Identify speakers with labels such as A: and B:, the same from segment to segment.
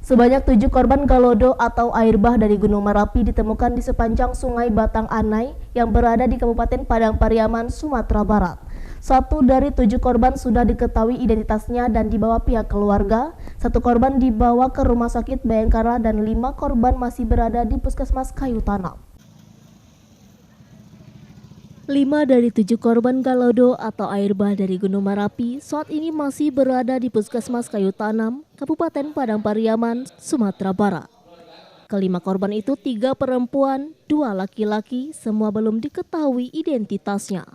A: Sebanyak 7 korban galodo atau air bah dari Gunung Merapi ditemukan di sepanjang Sungai Batang Anai yang berada di Kabupaten Padang Pariaman, Sumatera Barat. 1 dari 7 korban sudah diketahui identitasnya dan dibawa pihak keluarga. 1 korban dibawa ke Rumah Sakit Bayangkara dan 5 korban masih berada di Puskesmas Kayu Tanam. 5 dari 7 korban galodo atau air bah dari Gunung Merapi saat ini masih berada di Puskesmas Kayu Tanam, Kabupaten Padang Pariaman, Sumatera Barat. Kelima korban itu 3 perempuan, 2 laki-laki, semua belum diketahui identitasnya.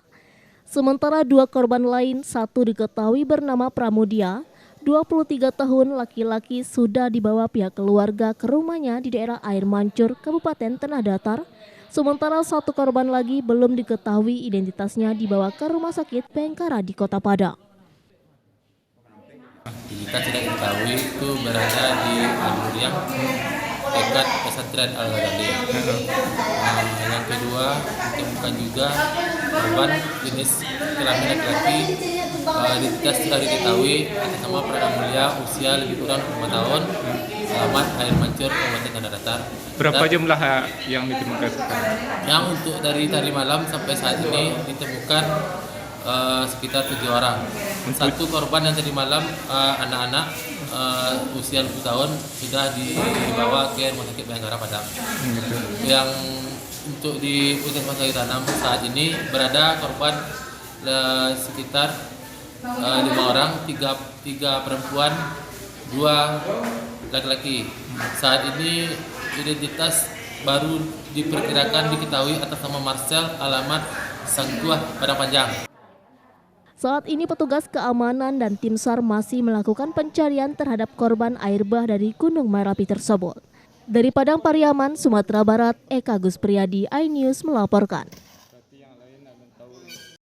A: Sementara 2 korban lain, 1 diketahui bernama Pramudia, 23 tahun laki-laki sudah dibawa pihak keluarga ke rumahnya di daerah Air Mancur, Kabupaten Tanah Datar. Sementara 1 korban lagi belum diketahui identitasnya dibawa ke Rumah Sakit Bayangkara di Kota Padang.
B: Kita tidak diketahui itu berada di Aluriang dekat pesantren Al-Ghazali. Yang kedua ditemukan juga korban jenis kelamin laki-laki, identitas sudah diketahui atas nama Pradana Mulia, usia lebih kurang 5 tahun, alamat Air Mancur, Kabupaten Tanah Datar.
C: Berapa jumlah yang ditemukan sekarang?
B: Yang untuk dari tadi malam sampai saat ini ditemukan sekitar 7 orang. 1 korban yang tadi malam anak-anak usia 10 tahun sudah dibawa ke Rumah Sakit Bayangkara Padang. Yang untuk di Puskesmas Kayu Tanam saat ini berada korban sekitar 5 orang, 3 perempuan, 2 laki-laki. Saat ini identitas baru diperkirakan diketahui atas nama Marcel, alamat Sangkuah Padang Panjang.
A: Saat ini petugas keamanan dan tim SAR masih melakukan pencarian terhadap korban air bah dari Gunung Merapi tersebut. Dari Padang Pariaman, Sumatera Barat, Eka Gus Priyadi, iNews melaporkan.